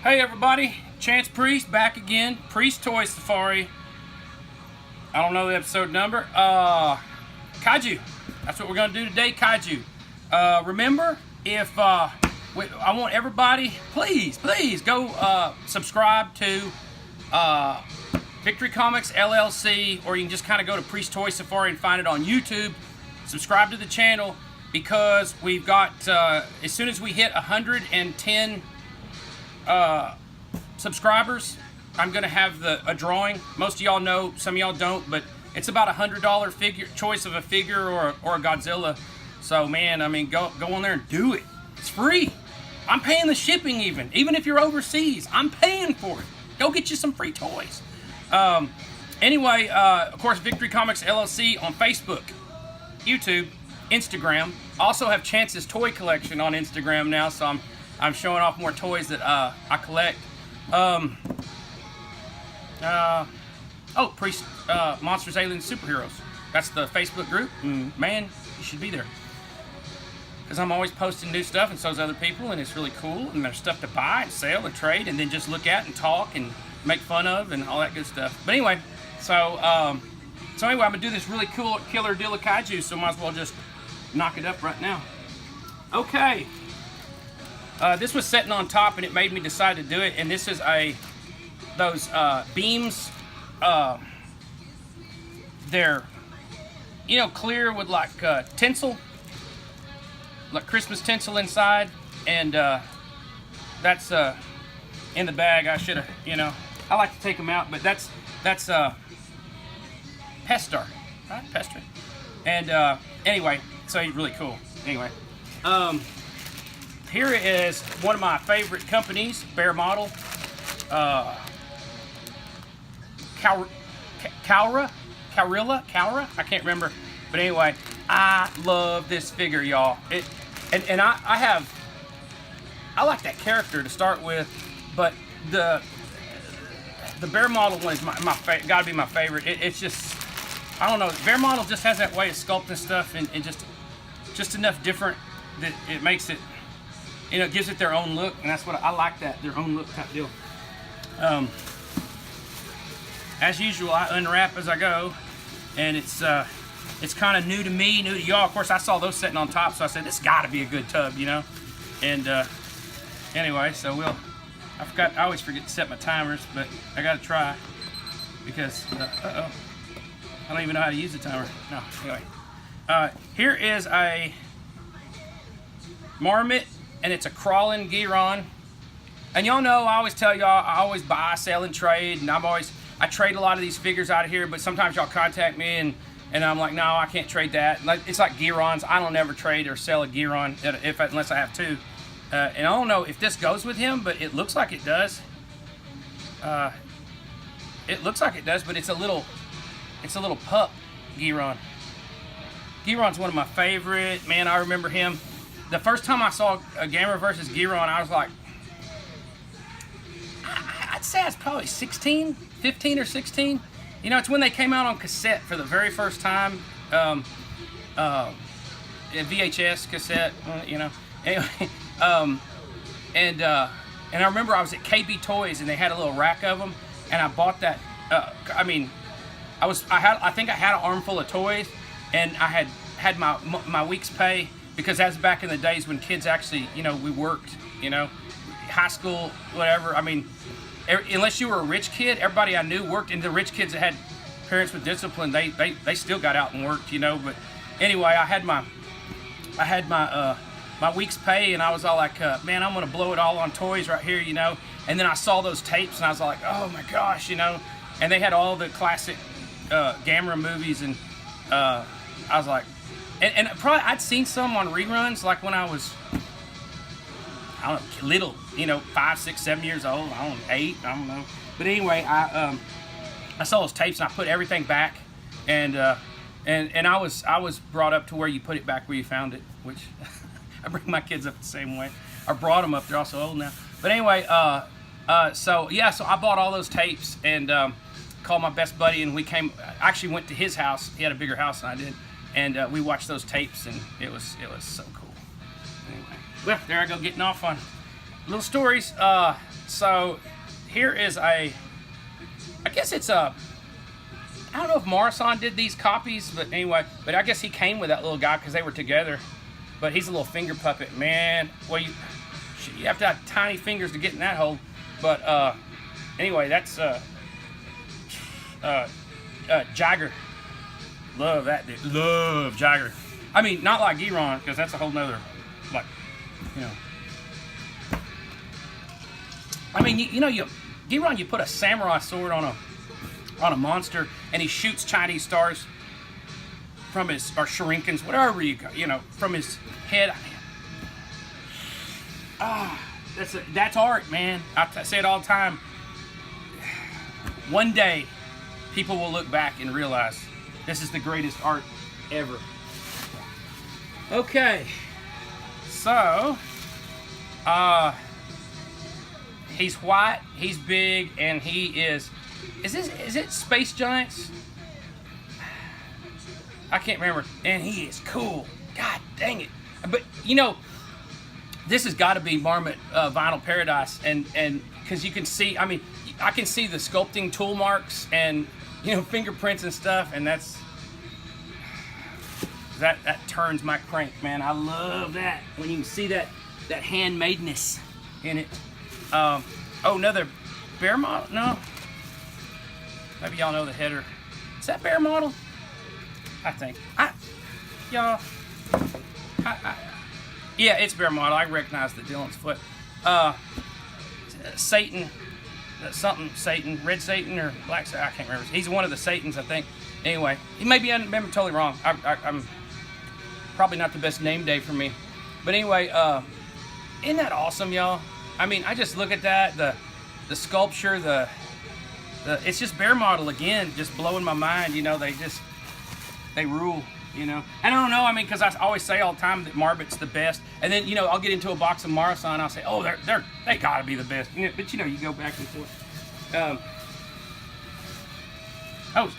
Hey everybody, Chance Priest back again. Priest Toy Safari. I don't know the episode number. Kaiju. That's what we're gonna do today. Kaiju. Remember, if I want everybody, please go subscribe to Victory Comics LLC, or you can just kind of go to Priest Toy Safari and find it on YouTube. Subscribe to the channel because we've got as soon as we hit 110 subscribers, I'm gonna have a drawing. Most of y'all know, some of y'all don't, but it's about $100 figure choice of a figure or a Godzilla. So man, I mean, go on there and do it. It's free. I'm paying the shipping even if you're overseas. I'm paying for it. Go get you some free toys. Anyway, of course, Victory Comics LLC on Facebook, YouTube, Instagram. Also have Chance's toy collection on Instagram now, so I'm showing off more toys that I collect. Priest, Monsters, Aliens, Superheroes. That's the Facebook group. Man, you should be there. Because I'm always posting new stuff, and so's other people, and it's really cool. And there's stuff to buy and sell and trade, and then just look at and talk and make fun of and all that good stuff. But anyway, so anyway, I'm gonna do this really cool killer deal of Kaiju, so might as well just knock it up right now. Okay. This was sitting on top and it made me decide to do it, and this is those beams, they're clear with like tinsel, like Christmas tinsel inside, and that's in the bag. I should have, I like to take them out, but that's Pestar, right? Pestar. And anyway, so he's really cool. Anyway, here is one of my favorite companies, Bear Model, Kaura, I can't remember, but anyway, I love this figure, y'all. I like that character to start with, but the Bear Model one is gotta be my favorite. It's just, I don't know, Bear Model just has that way of sculpting stuff and just enough different that it makes it, it gives it their own look, and that's what I like, their own look type deal. As usual, I unwrap as I go, and it's kind of new to me, new to y'all. Of course, I saw those sitting on top, so I said, this got to be a good tub, And anyway, so I always forget to set my timers, but I got to try, because, I don't even know how to use the timer. No, anyway. Here is a Marmot, and it's a crawling Giron. And y'all know, I always tell y'all, I always buy, sell, and trade, and I trade a lot of these figures out of here, but sometimes y'all contact me, and I'm like, no, I can't trade that. It's like Girons. I don't ever trade or sell a Giron unless I have to. And I don't know if this goes with him, but it looks like it does. It looks like it does, but it's a little pup Giron. Giron's one of my favorite. Man, I remember him. The first time I saw a Gamera versus Giron, I was like, I'd say I was probably 15 or 16. It's when they came out on cassette for the very first time. VHS cassette, Anyway, and I remember I was at KB Toys and they had a little rack of them, and I bought that. I think I had an armful of toys, and I had my week's pay, because that's back in the days when kids actually, we worked, high school, whatever. I mean, unless you were a rich kid, everybody I knew worked, and the rich kids that had parents with discipline, they still got out and worked, But anyway, I had my week's pay, and I was all like, man, I'm gonna blow it all on toys right here, And then I saw those tapes, and I was like, oh my gosh, And they had all the classic Gamera movies, and I was like, and probably I'd seen some on reruns, like when I was, I don't know, little, 5, 6, 7 years old. I don't know, 8, I don't know. But anyway, I saw those tapes, and I put everything back, and I was brought up to where you put it back where you found it, which I bring my kids up the same way. I brought them up; they're also old now. But anyway, so I bought all those tapes and called my best buddy, and I actually went to his house. He had a bigger house than I did, and we watched those tapes, and it was so cool. Anyway, well, there I go, getting off on little stories. So here is I guess it's a, I don't know if Morrison did these copies, but anyway, but I guess he came with that little guy because they were together. But he's a little finger puppet, man. Well, you have to have tiny fingers to get in that hole. But anyway, that's Jagger. Love that dude. Love Jagger. I mean, not like Giron, because that's a whole nother, like, you know. I mean, Giron, you put a samurai sword on a monster, and he shoots Chinese stars from his, or shurinkens, whatever from his head. That's art, man. I say it all the time. One day, people will look back and realize this is the greatest art ever. Okay, so he's white, he's big, and he is it Space Giants? I can't remember. And he is cool. God dang it. But this has got to be Marmot Vinyl Paradise, and because you can see, I mean, I can see the sculpting tool marks and fingerprints and stuff, and that turns my crank, man. I love that when you can see that handmadeness in it. Oh, another bear model? No. Maybe y'all know the header. Is that bear model? I think. Yeah, it's bear model. I recognize the Dylan's foot. Satan, Satan, Red Satan or Black Satan, I can't remember. He's one of the Satans, I think. Anyway, he may be, I'm totally wrong. I'm probably not the best name day for me. But anyway, isn't that awesome, y'all? I mean, I just look at that, the sculpture, it's just bear model again, just blowing my mind. They rule, And I don't know, I mean, because I always say all the time that Marbot's the best. And then, I'll get into a box of Morrison and I'll say, oh, they gotta be the best. But you go back and forth.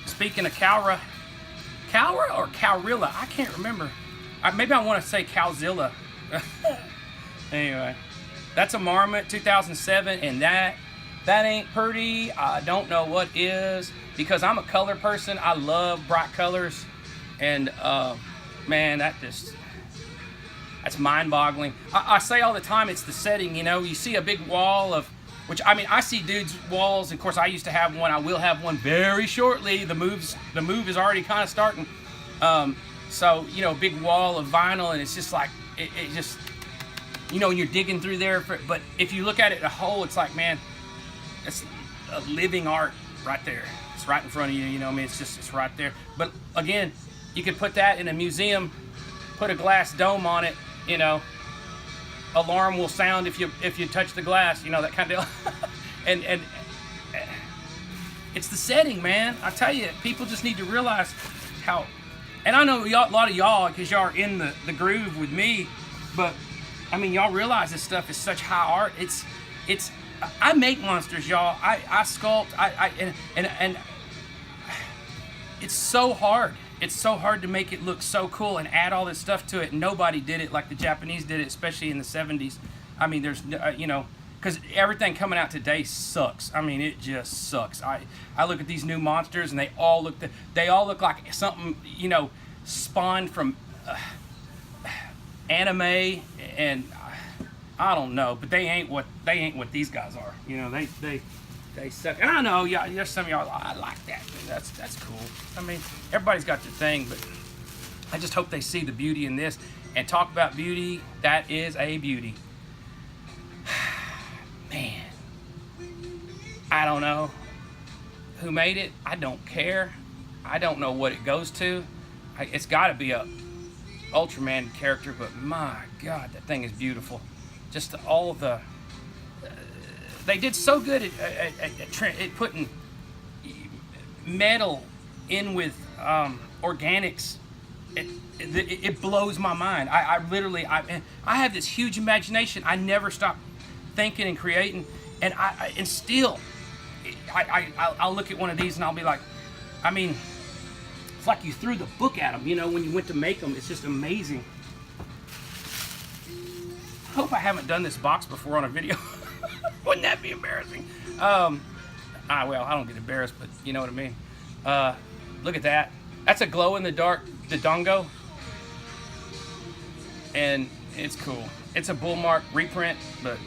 Speaking of Cowra or Cowrilla, I can't remember. Maybe I want to say Cowzilla. Anyway, that's a Marmot 2007, and that ain't pretty. I don't know what is, because I'm a color person. I love bright colors. And man, that's mind-boggling. I say all the time, it's the setting. You see a big wall of, which, I mean, I see dudes' walls. Of course, I used to have one. I will have one very shortly. The move is already kind of starting. So a big wall of vinyl, and it's just like it just, when you're digging through there. But if you look at it as a whole, it's like, man, it's a living art right there. It's right in front of you. I mean, it's right there. But again, you could put that in a museum, put a glass dome on it, alarm will sound if you touch the glass, that kind of deal. and it's the setting, man. I tell you, people just need to realize how, and I know a lot of y'all, because y'all are in the groove with me, but I mean, y'all realize this stuff is such high art. It's I make monsters, y'all. I sculpt, and it's so hard. It's so hard to make it look so cool and add all this stuff to it. Nobody did it like the Japanese did it, especially in the 70s. I mean, there's, because everything coming out today sucks. I mean, it just sucks. I look at these new monsters, and they all look like something, spawned from anime, and I don't know, but they ain't what these guys are. They suck. And I know, yeah, there's some of y'all, I like that. That's cool. I mean, everybody's got their thing, but I just hope they see the beauty in this. And talk about beauty, that is a beauty. Man, I don't know who made it. I don't care. I don't know what it goes to. It's got to be a Ultraman character, but my God, that thing is beautiful. Just all the... they did so good at putting metal in with organics. It blows my mind. I literally have this huge imagination. I never stop thinking and creating, and I'll look at one of these and I'll be like, I mean, it's like you threw the book at them, when you went to make them. It's just amazing. hope I haven't done this box before on a video. Wouldn't that be embarrassing? Well, I don't get embarrassed, but you know what I mean. Look at that. That's a glow-in-the-dark Dodongo. And it's cool. It's a Bullmark reprint, but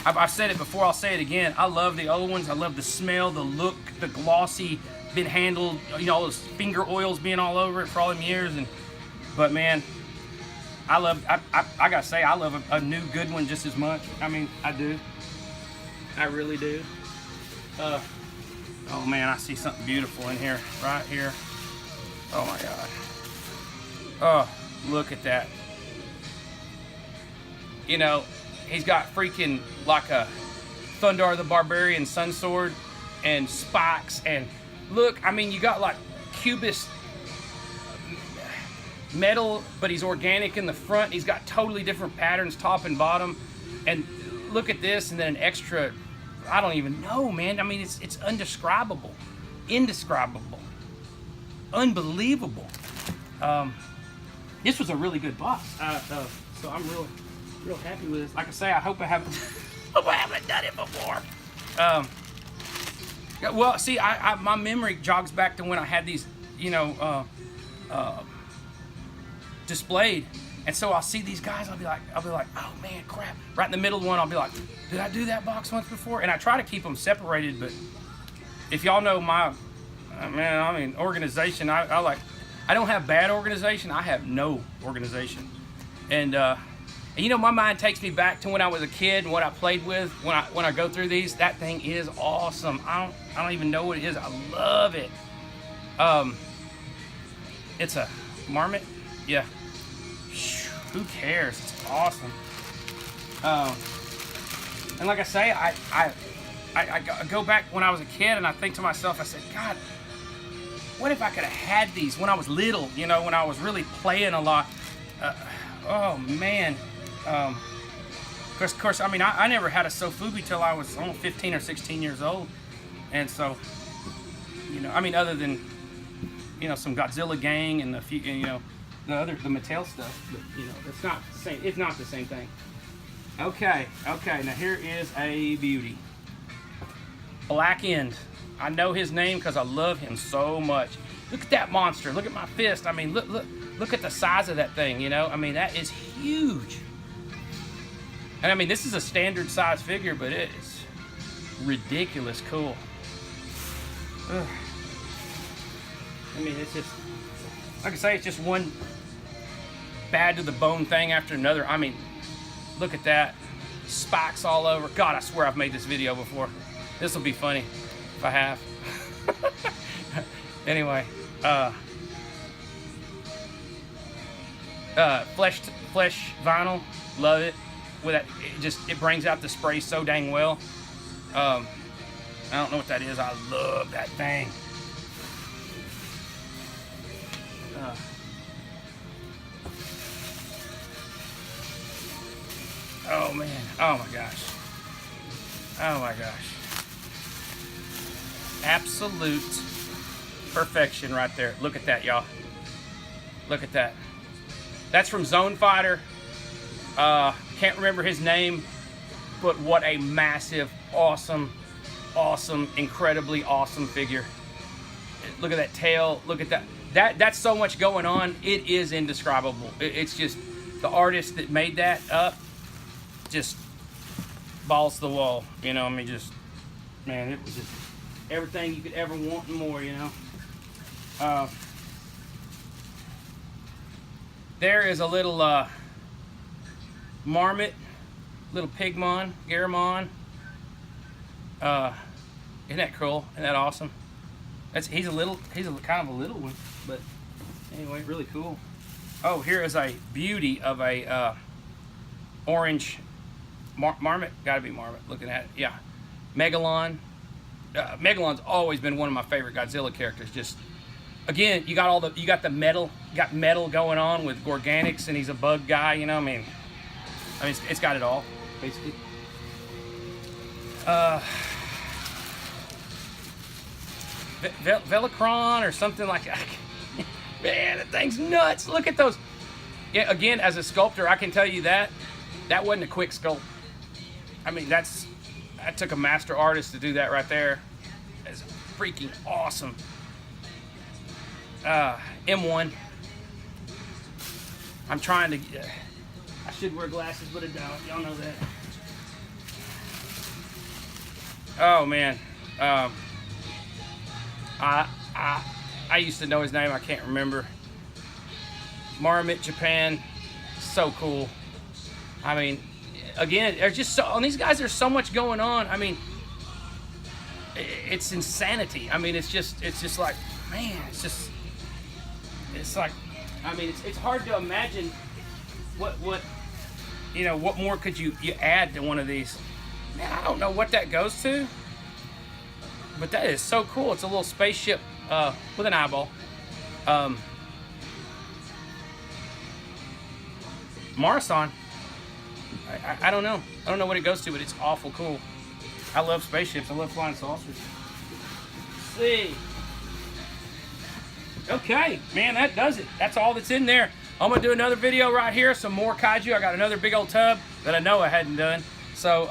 I've said it before, I'll say it again. I love the old ones. I love the smell, the look, the glossy, been handled, you know, all those finger oils being all over it for all them years. But man, I gotta say, I love a new good one just as much. I mean, I do. I really do. Oh man, I see something beautiful in here, right here. Oh my God. Oh, look at that. You know, he's got freaking like a Thundar the Barbarian Sun Sword and spikes, and look, I mean, you got like cubist metal, but he's organic in the front. He's got totally different patterns, top and bottom. And look at this, and then an extra, I don't even know, man. I mean, it's indescribable, unbelievable. This was a really good box, so I'm real happy with this. Like I say, I hope I haven't done it before. Well, see, my memory jogs back to when I had these, you know, displayed, and so I'll see these guys. I'll be like, oh man, crap! Right in the middle one, I'll be like, did I do that box once before? And I try to keep them separated, but if y'all know my, man, I mean, organization, I don't have bad organization. I have no organization, and you know, my mind takes me back to when I was a kid and what I played with. When I go through these, that thing is awesome. I don't even know what it is. I love it. It's a Marmot. Yeah. Who cares? It's awesome. And like I say, I go back when I was a kid and I think to myself, I said, God, what if I could have had these when I was little? You know, when I was really playing a lot. Oh man. Of course, I mean, I never had a Sofubi till I was 15 or 16 years old, and so, you know, I mean, other than, you know, some Godzilla gang and you know, the Mattel stuff, but you know, it's not the same. It's not the same thing. Okay. Now here is a beauty. Black End. I know his name because I love him so much. Look at that monster. Look at my fist. I mean, look at the size of that thing. You know, I mean, that is huge. And I mean, this is a standard size figure, but it is ridiculous cool. Ugh. I mean, it's just, like I say, it's just one bad to the bone thing after another. I mean, look at that. Spikes all over. God, I swear I've made this video before. This will be funny if I have. Anyway, flesh vinyl, love it. With that, it brings out the spray so dang well. I don't know what that is. I love that thing. Oh man, oh my gosh, absolute perfection right there. Look at that, y'all. Look at that. That's from Zone Fighter. Can't remember his name, but what a massive, awesome, incredibly awesome figure. Look at that tail. Look at that. That's so much going on. It is indescribable. It's just the artist that made that up just balls to the wall. You know, I mean, just, man, it was just everything you could ever want and more, you know. There is a little Marmot, little Pigmon, Garamon. Isn't that cool? Isn't that awesome? He's a kind of a little one, but anyway, really cool. Oh, here is a beauty of a orange Marmot. Gotta be Marmot. Looking at it, yeah. Megalon. Megalon's always been one of my favorite Godzilla characters. Just again, you got the metal, going on with Gorganics, and he's a bug guy. You know, I mean, it's got it all basically. Velocron or something like that. Man, that thing's nuts. Look at those. Yeah, again, as a sculptor, I can tell you that That wasn't a quick sculpt. I mean, that took a master artist to do that right there. It's freaking awesome. M1. I'm trying to. I should wear glasses, but I don't. Y'all know that. Oh man. I used to know his name. I can't remember. Marmot, Japan. So cool. I mean, again, there's just on these guys. There's so much going on. I mean, it's insanity. I mean, it's just like, man, it's like, I mean, it's hard to imagine what more could you add to one of these. Man, I don't know what that goes to, but that is so cool. It's a little spaceship with an eyeball. Marathon. I don't know. I don't know what it goes to, but it's awful cool. I love spaceships. I love flying saucers. Let's see. Okay, man, that does it. That's all that's in there. I'm gonna do another video right here. Some more kaiju. I got another big old tub that I know I hadn't done. So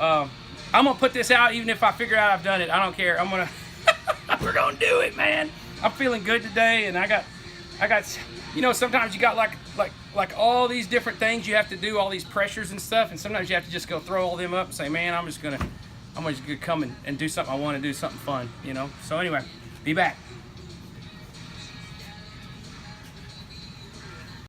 I'm gonna put this out even if I figure out I've done it. I don't care. I'm gonna. We're gonna do it, man. I'm feeling good today, and I got. You know, sometimes you got like all these different things you have to do, all these pressures and stuff, and sometimes you have to just go throw all them up and say, man, I'm just gonna come and do something I want to do, something fun, you know. So anyway, be back.